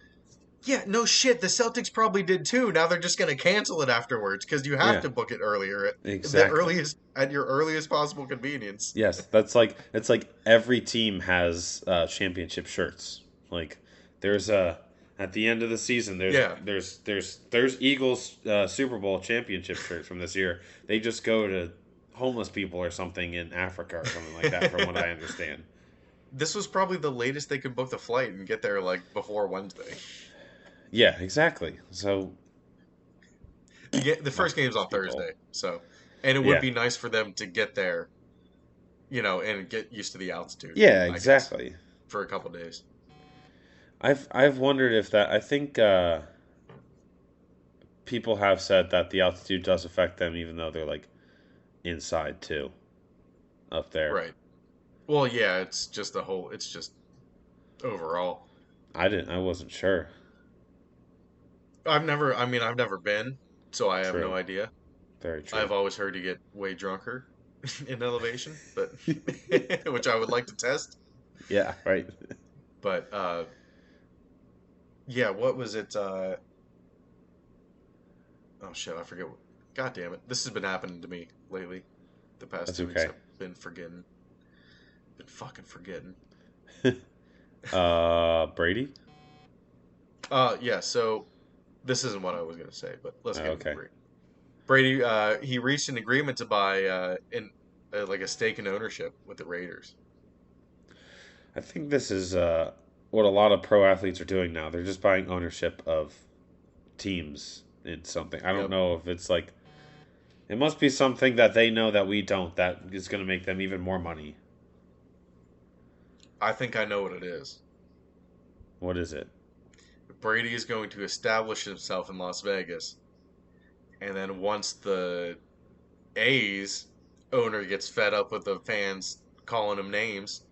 Yeah, no shit. The Celtics probably did too. Now they're just going to cancel it afterwards because you have Yeah, to book it earlier exactly. at your earliest possible convenience. Yes, that's like it's like every team has championship shirts. Like there's a at the end of the season Yeah, there's Eagles Super Bowl championship shirts from this year. They just go to homeless people or something in Africa or something like that, from what I understand. this was probably the latest they could book the flight and get there like before Wednesday. Yeah, exactly. So The first game's these on people. Thursday, so and it would Yeah, be nice for them to get there, and get used to the altitude. yeah, I guess exactly. for a couple days. I've wondered if that. I think people have said that the altitude does affect them, even though they're like inside too, up there. Right. Well, yeah, it's just the whole. It's just overall. I didn't. I wasn't sure. I've never been, so I have no True. idea. Very I've true. always heard you get way drunker. in elevation, but which I would like to test. Yeah, right. But yeah, what was it? Oh shit, I forget. God damn it! This has been happening to me lately. The past That's 2 weeks, okay. I've been forgetting. Been fucking forgetting. Brady? Yeah. So this isn't what I was gonna say, but let's get into Okay. Brady. Brady, he reached an agreement to buy like a stake in ownership with the Raiders. I think this is what a lot of pro athletes are doing now. They're just buying ownership of teams in something. I don't Yep. know if it's like it must be something that they know that we don't that is going to make them even more money. I think I know what it is. What is it? Brady is going to establish himself in Las Vegas, and then once the A's owner gets fed up with the fans calling him names,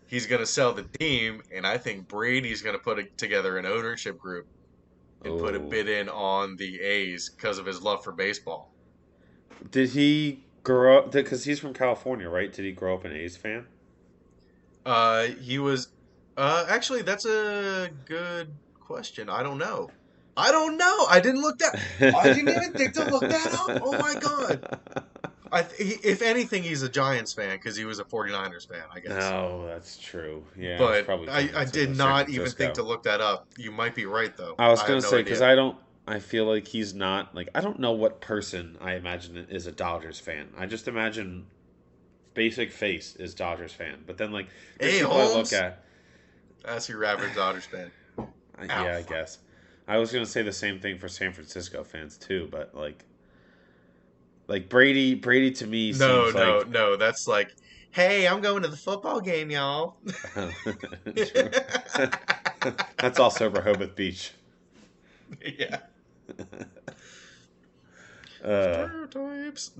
he's going to sell the team, and I think Brady's going to put together an ownership group and put a Oh. bid in on the A's because of his love for baseball. Did he grow up because he's from California, right? Did he grow up an A's fan? He was. Actually, that's a good question. I don't know. I don't know. I didn't look that. I didn't even think to look that up. Oh my god. If anything, he's a Giants fan because he was a 49ers fan, I guess. No, that's true. Yeah, I was But probably I thinking did San not even think Francisco. to look that up. You might be right though. I was I gonna have no say because idea. I don't. I feel like he's not like I don't know what person I imagine is a Dodgers fan. I just imagine basic face is Dodgers fan, but then like there's Hey people I look Holmes, at. that's your average Dodgers fan. Ow, Yeah, I fuck. guess. I was gonna say the same thing for San Francisco fans too, but like Brady to me No, seems no, like no. That's like, hey, I'm going to the football game, y'all. true. That's also Rehoboth Beach. Yeah. uh, Stereotypes.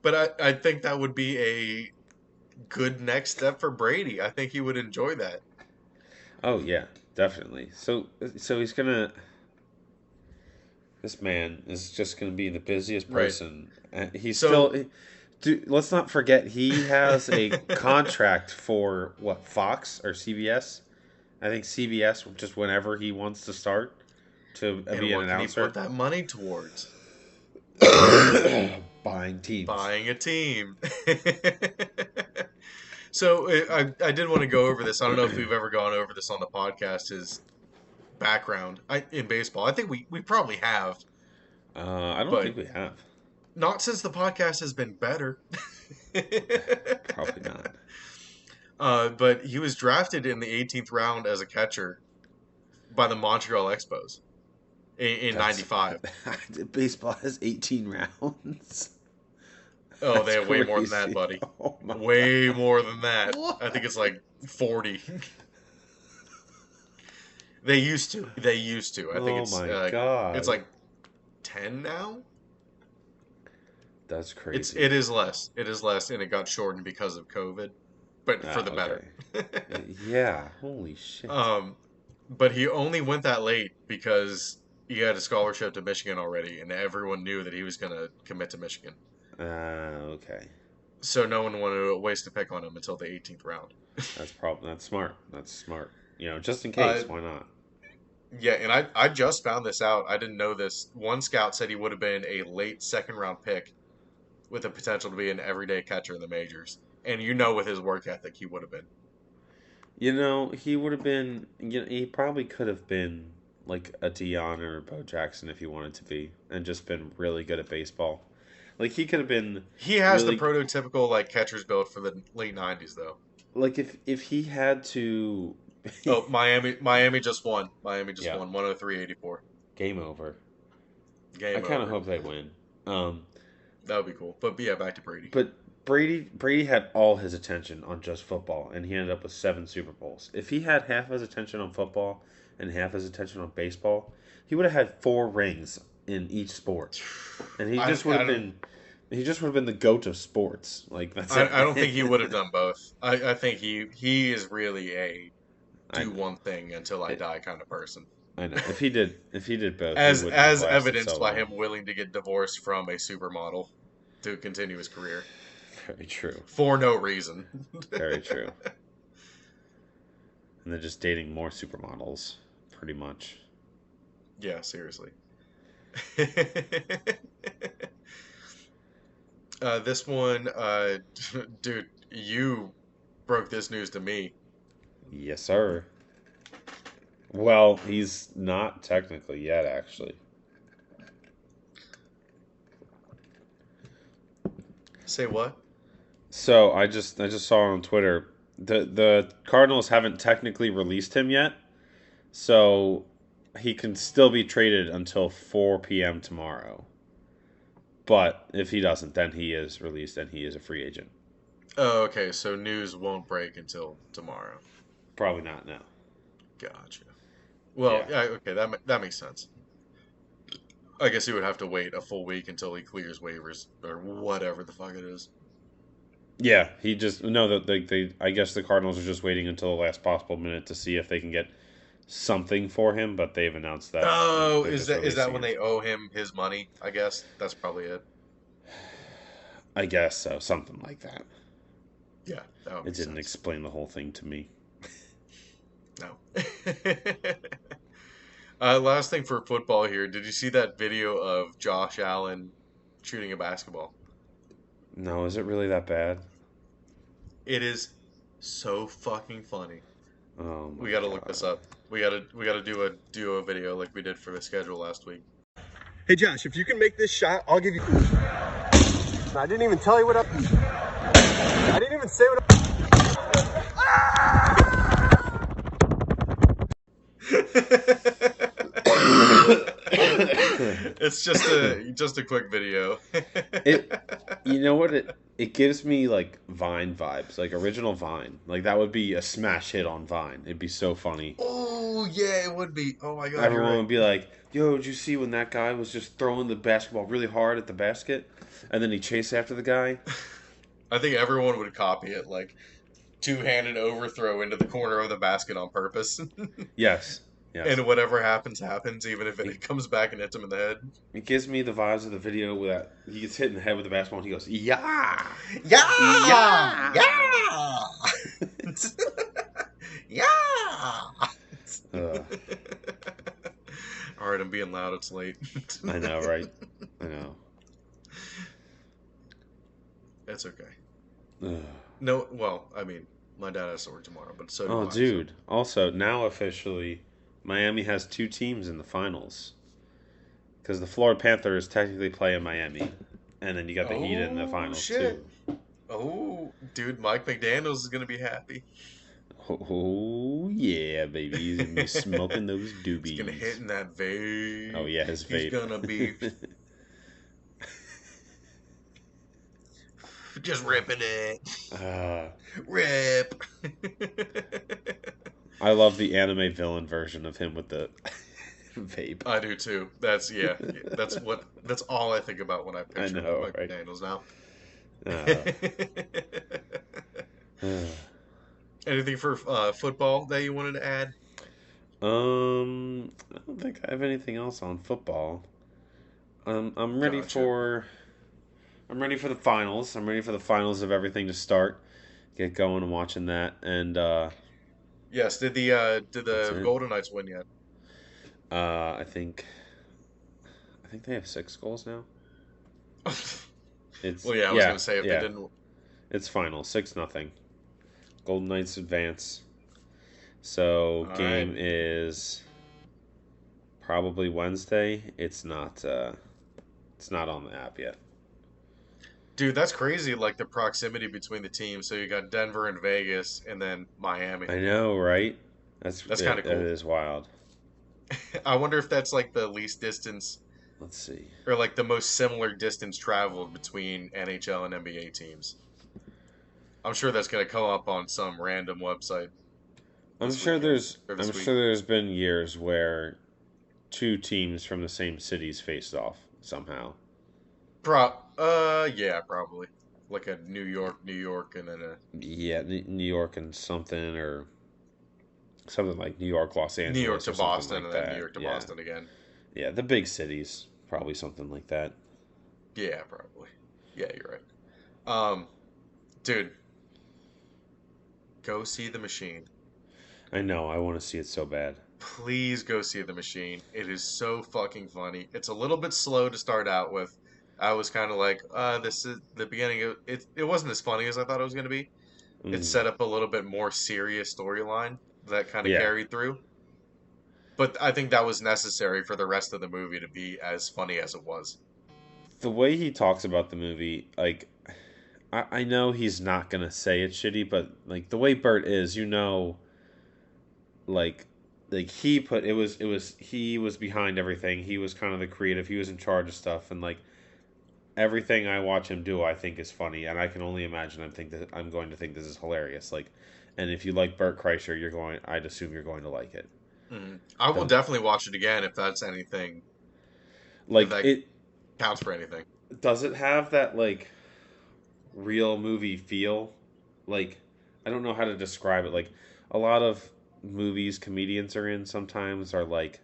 But I think that would be a good next step for Brady. I think he would enjoy that. oh yeah, definitely. So he's gonna. This man is just gonna be the busiest Right. person. He's So, still. Dude, let's not forget he has a contract for what Fox or CBS. I think CBS just whenever he wants to start to and be an what can he put announcer. that money towards? Buying teams. Buying a team. So I did want to go over this. I don't know if we've ever gone over this on the podcast. His background in baseball. I think we probably have, I don't but think we have. not since the podcast has been better. Probably not. But he was drafted in the 18th round as a catcher by the Montreal Expos in That's '95. baseball has 18 rounds. Oh, they That's have way more than crazy. that, buddy. Oh my Way god. more than that. What? I think it's like 40. They used to. They used to. I think Oh my it's god. like 10 now. That's It's crazy. it is less. It is less, and it got shortened because of COVID, but for Ah, the better. okay. Yeah. Holy shit. um, but he only went that late because he had a scholarship to Michigan already, and everyone knew that he was going to commit to Michigan. Okay. So no one wanted to waste a pick on him until the 18th round. That's smart. That's smart. Just in Uh, case, why not? yeah, and I just found this out. I didn't know this. One scout said he would have been a late second round pick with the potential to be an everyday catcher in the majors. And with his work ethic, he would have been. He would have been. He probably could have been like a Dion or Bo Jackson if he wanted to be, and just been really good at baseball. Like he could have been He has the really prototypical like catcher's build for the late '90s, though. like if he had to. Oh, Miami just won. Miami just Yeah, won 103-84. game over. I Game kind of over. hope they win. Um, That would be cool. But yeah, back to Brady. but Brady had all his attention on just football, and he ended up with 7 Super Bowls. If he had half his attention on football and half his attention on baseball, he would have had 4 rings in each sport, and he I, just would I have don't. been. He just would have been the goat of sports. Like that's it. I don't think he would have done both. I think he is really a I do know. one thing until I die kind of person. I know. If he did both, he as wouldn't have as lasted evidenced so by long. him willing to get divorced from a supermodel to continue his career Very true. for no reason. Very true. And they're just dating more supermodels, pretty much. Yeah, seriously. This one, dude, you broke this news to me. Yes, sir. Well, he's not technically yet, actually. Say what? So I just saw on Twitter the Cardinals haven't technically released him yet, so he can still be traded until 4 p.m. tomorrow. But if he doesn't, then he is released and he is a free agent. Oh, okay, so news won't break until tomorrow. Probably not now. Gotcha. Well, Yeah. yeah, okay, that makes sense. I guess he would have to wait a full week until he clears waivers or whatever the fuck it is. Yeah, he just no. They I guess the Cardinals are just waiting until the last possible minute to see if they can get something for him. But they've announced that Oh, they're is just that releasing when him. they owe him his money? I guess that's probably it. I guess so, something like that. Yeah, that would It make didn't sense. explain the whole thing to me. No. Last thing for football here. Did you see that video of Josh Allen shooting a basketball? No, is it really that bad? It is so fucking funny. Oh We my gotta look this god. up. We gotta do a duo video like we did for the schedule last week. Hey Josh, if you can make this shot, I'll give you. I didn't even tell you what up. I didn't even say what It's just a quick video. You know what it gives me like Vine vibes, like original Vine. Like that would be a smash hit on Vine. It'd be so funny. Oh yeah, it would be. Oh my god, you're Everyone right. would be like, "Yo, did you see when that guy was just throwing the basketball really hard at the basket, and then he chased after the guy?" I think everyone would copy it, like two-handed overthrow into the corner of the basket on purpose. Yes, yes. And whatever happens, happens, even if It, it comes back and hits him in the head. it gives me the vibes of the video where that he gets hit in the head with the basketball and he goes, "Yeah, Yeah! yeah." Yeah! Yeah! Ugh, Alright, I'm being loud, it's late. I know, right? I know. It's okay. Ugh. No, well, I mean, my dad has to work tomorrow, but so do Oh, I. dude. Also, now officially, Miami has two teams in the finals. Because the Florida Panthers technically play in Miami. And then you got the Heat in the Oh, finals, shit. too. Oh, dude, Mike McDaniels is going to be happy. Oh, yeah, baby. He's going to be smoking those doobies. He's going to hit in that vape. Oh, yeah, his vape. He's going to be just ripping it. Rip. I love the anime villain version of him with the vape. I do too. That's that's all I think about when I I picture know, Mike right? McDaniels now. Uh, Anything for football that you wanted to add? I don't think I have anything else on football. I'm ready Gotcha. I'm ready for the finals. I'm ready for the finals of everything to start. Get going and watching that. And Yes. Did that's the it. Golden Knights win yet? I think they have 6 goals now. It's Well, yeah. I was yeah, gonna say if they yeah. didn't. It's final 6-0. Golden Knights advance. So All right. game is probably Wednesday. It's not on the app yet. Dude, that's crazy. Like the proximity between the teams. So you got Denver and Vegas, and then Miami. I know, right? That's kind of That cool. is wild. I wonder if that's like the least distance, Let's see. or like the most similar distance traveled between NHL and NBA teams. I'm sure that's gonna come up on some random website this weekend or I'm this week. sure there's been years where two teams from the same cities faced off somehow. Yeah, probably like a New York, and then a Yeah, New York and something or something like New York, Los New York Angeles, to or something Boston, like and then New that. York to Yeah, Boston again. yeah, the big cities, probably something like that. Yeah, probably. Yeah, you're right. Dude, go see The Machine. I know, I want to see it so bad. Please go see The Machine. It is so fucking funny. It's a little bit slow to start out with. I was kind of like, this is the beginning of it. It wasn't as funny as I thought it was going to be. It Mm. set up a little bit more serious storyline that kind of Yeah, carried through. But I think that was necessary for the rest of the movie to be as funny as it was. the way he talks about the movie, like I know he's not gonna say it's shitty, but like the way Bert is, like he put it was he was behind everything. He was kind of the creative. He was in charge of stuff, and like everything I watch him do, I think is funny, and I can only imagine I'm going to think this is hilarious. Like, and if you like Bert Kreischer, I'd assume you're going to like it. I will The definitely watch it again if that's anything, if like that it counts for anything. does it have that like real movie feel? Like I don't know how to describe it. Like a lot of movies comedians are in sometimes are like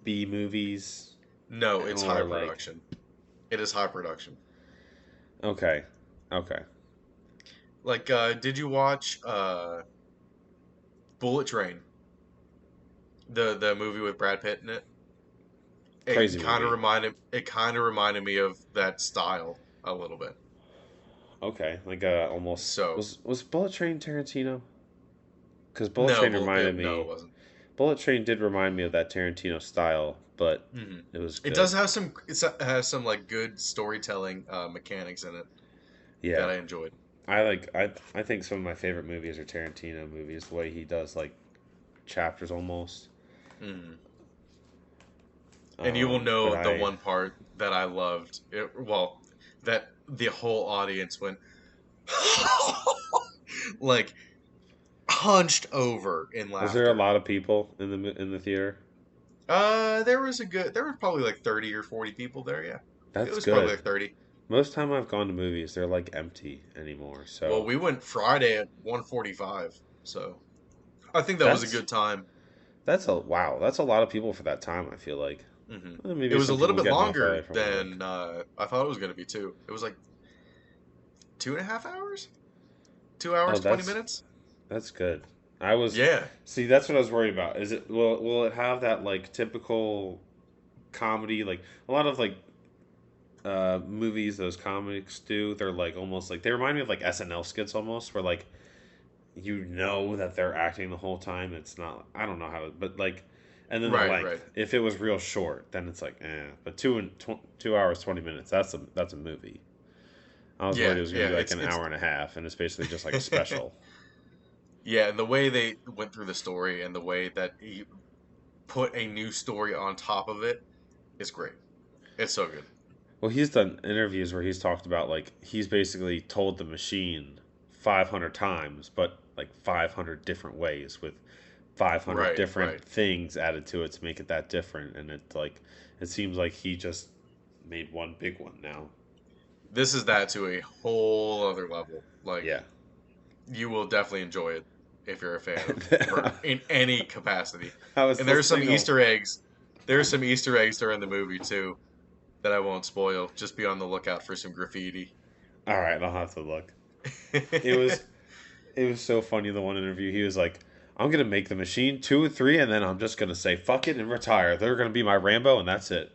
B movies No, it's high or like production. It is high production. okay, okay. Like, did you watch Bullet Train, the movie with Brad Pitt in it? Crazy movie. It kind of reminded me of that style a little bit. Okay, like almost So was Bullet Train Tarantino? Because Bullet Train reminded no, it me. wasn't. Bullet Train did remind me of that Tarantino style, but hmm it was It good. does have some. It has some like good storytelling mechanics in it Yeah, that I enjoyed. I think some of my favorite movies are Tarantino movies. The way he does like chapters almost. hmm And you will But know the I one part that I loved. Well, that the whole audience went like hunched over in was there a laughter. lot of people in the theater? There was probably like 30 or 40 people there, yeah. It That's was probably good. like 30. Most time I've gone to movies, they're like empty anymore. Well, So we went Friday at 1:45, so I think that was a that's good time. that's a wow. That's a lot of people for that time. I feel like It maybe was a some little people bit getting off early longer from work. than I thought it was going to be, too. It was like 2.5 hours? 2 hours, Oh, 20 minutes? that's good. I was Yeah. see that's what I was worried about. Is it will it have that like typical comedy like a lot of like movies those comics do? They're like almost like they remind me of like SNL skits almost where like you know that they're acting the whole time. It's not I don't know how to but like and then the Right, length. right. If it was real short, then it's like but 2 hours 20 minutes. That's a movie. I was worried Yeah, it was going yeah. to be like an hour and a half, and it's basically just like a special. Yeah, and the way they went through the story and the way that he put a new story on top of it is great. It's so good. Well, he's done interviews where he's talked about like he's basically told the machine 500 times, but like 500 different ways with 500 Right, different right. things added to it to make it that different. And it seems like he just made one big one now. This is that to a whole other level. Like Yeah. you will definitely enjoy it if you're a fan of Bert in any capacity. I was And there's some listening to. Easter eggs. There's some Easter eggs during the movie too that I won't spoil. Just be on the lookout for some graffiti. All right, I'll have to look. It was it was so funny the one interview. He was like, "I'm gonna make the machine 2 or 3, and then I'm just gonna say fuck it and retire. They're gonna be my Rambo, and that's it."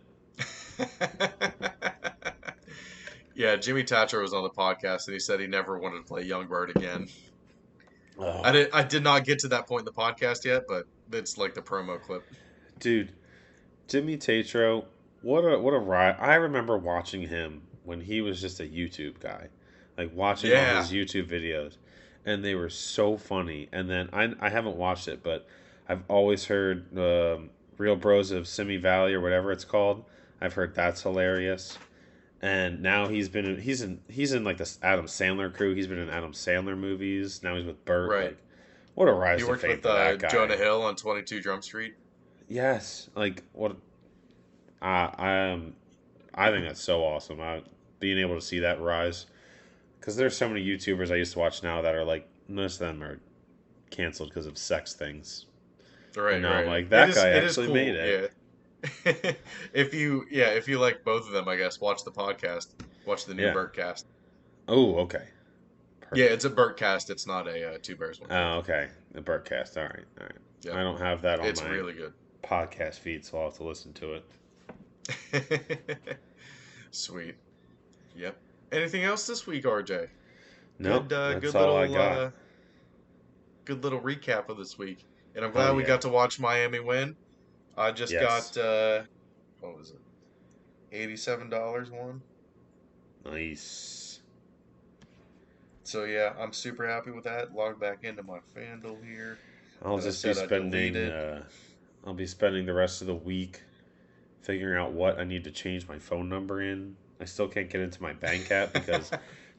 Yeah, Jimmy Thatcher was on the podcast and he said he never wanted to play Young Bird again. Oh, I did not get to that point in the podcast yet, but it's like the promo clip. dude, Jimmy Tatro, what a ride! I remember watching him when he was just a YouTube guy, like watching all Yeah. his YouTube videos, and they were so funny. And then I haven't watched it, but I've always heard Real Bros of Simi Valley or whatever it's called. I've heard that's hilarious. And now he's in like this Adam Sandler crew. He's been in Adam Sandler movies. Now he's with Burt. Right. Like, what a rise He to worked fame with for that guy. Jonah Hill on 22 Drum Street. Yes, like what I am. I think that's so awesome. Being able to see that rise because there's so many YouTubers I used to watch now that are like most of them are canceled because of sex things. Right, And now right. I'm like, that guy It is actually cool. made it. Yeah. If you like both of them, I guess watch the podcast. Watch the new Yeah. Bertcast. Oh, okay. Yeah, Perfect. it's a Bertcast. It's not a Two Bears One Cup. Oh, okay. The Bertcast. All right. All right. Yeah, I don't have that on it's my really good. podcast feed, so I'll have to listen to it. Sweet. Yep. Anything else this week, RJ? Nope. Good That's all I got. good little recap of this week. And I'm Hell glad we yeah. got to watch Miami win. I just Yes. got what was it? $87 one. Nice. So yeah, I'm super happy with that. Log back into my FanDuel here. I'll As I just be said, I spending. deleted. I'll be spending the rest of the week figuring out what I need to change my phone number in. I still can't get into my bank app because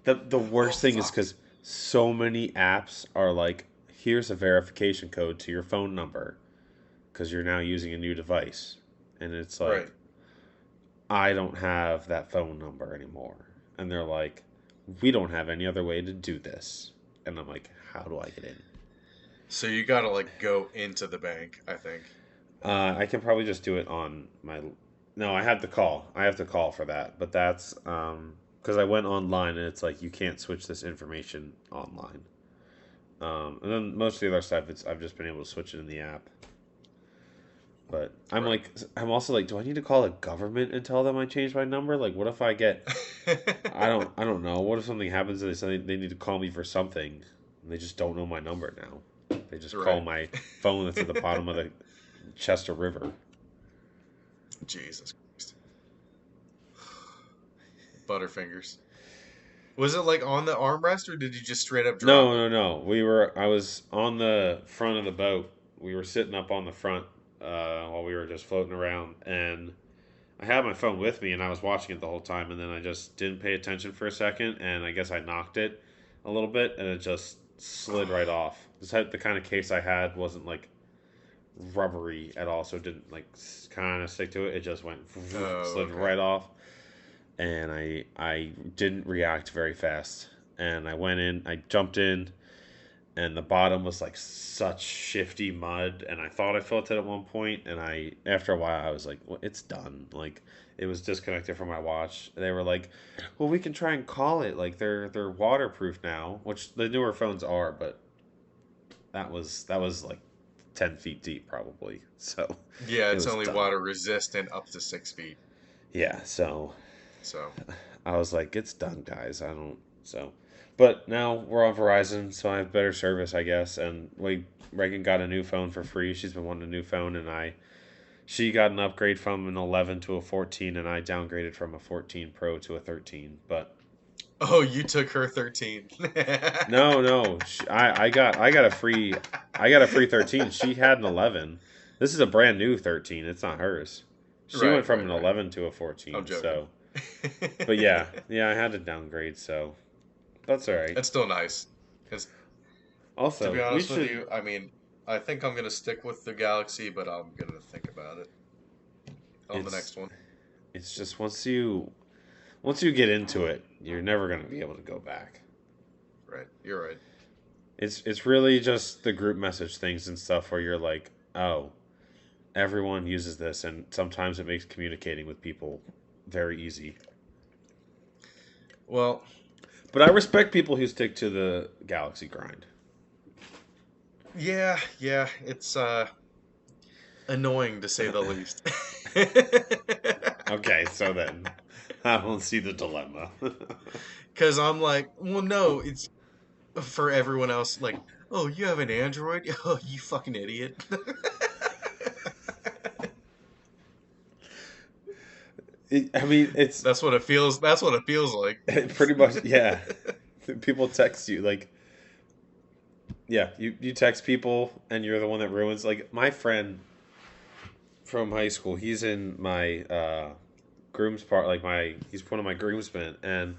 the worst thing is Fuck. because so many apps are like, here's a verification code to your phone number because you're now using a new device, and it's like, Right. I don't have that phone number anymore, and they're like, we don't have any other way to do this, and I'm like, how do I get in? So you gotta like go into the bank, I think. I can probably just do it on my. No, I have to call. I have to call for that. But that's because I went online and it's like you can't switch this information online. And then most of the other stuff, I've just been able to switch it in the app. But Right. I'm also like, do I need to call the government and tell them I changed my number? Like, what if I get, I don't know. What if something happens and they say they need to call me for something, and they just don't know my number now? They just call Right. my phone that's at the bottom of the Chester River. Jesus Christ. Butterfingers. Was it like on the armrest or did you just straight up drop No, it? no, no. I was on the front of the boat. We were sitting up on the front while we were just floating around, and I had my phone with me, and I was watching it the whole time, and then I just didn't pay attention for a second, and I guess I knocked it a little bit, and it just slid right off. The kind of case I had wasn't like rubbery at all, so it didn't like kind of stick to it. It just went Oh, slid okay. right off, and I didn't react very fast. And I went in, I jumped in, and the bottom was like such shifty mud, and I thought I felt it at one point, and I after a while I was like, well, it's done. Like it was disconnected from my watch. They were like, well, we can try and call it. Like they're waterproof now, which the newer phones are, but that was like 10 feet deep probably. So Yeah, it it's was only done. water resistant up to 6 feet. Yeah, so So I was like, it's done, guys. I don't so. But now we're on Verizon, so I have better service, I guess. And Reagan got a new phone for free. She's been wanting a new phone, and she got an upgrade from an 11 to a 14, and I downgraded from a 14 Pro to a 13. But oh, you took her 13. no, I got a free 13. She had an 11. This is a brand new 13. It's not hers. She went Right, from right, an right. 11 to a I'm 14. joking. So, but yeah, I had to downgrade. So that's all right. It's still nice. Because to be Also, we honest with should. you, I mean, I think I'm gonna stick with the Galaxy, but I'm gonna think about it on the It's next one. it's just once you get into it, you're never gonna be able to go back. Right, you're right. It's really just the group message things and stuff where you're like, oh, everyone uses this, and sometimes it makes communicating with people very easy. Well, But I respect people who stick to the Galaxy grind. yeah, it's annoying to say the least. Okay, so then I don't see the dilemma. Because I'm like, well, no, it's for everyone else. Like, oh, you have an Android? Oh, you fucking idiot. I mean, it's That's what it feels. That's what it feels like. pretty much, yeah. People text you like, yeah, you text people and you're the one that ruins. Like my friend from high school, he's in my groom's part. He's one of my groomsmen, and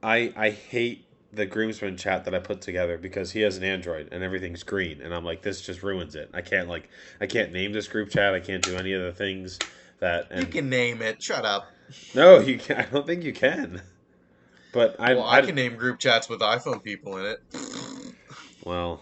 I hate the groomsmen chat that I put together because he has an Android and everything's green, and I'm like, this just ruins it. I can't name this group chat. I can't do any of the things that. You And can name it. Shut up. no, you can. I don't think you can. But Well, I can name group chats with iPhone people in it. well,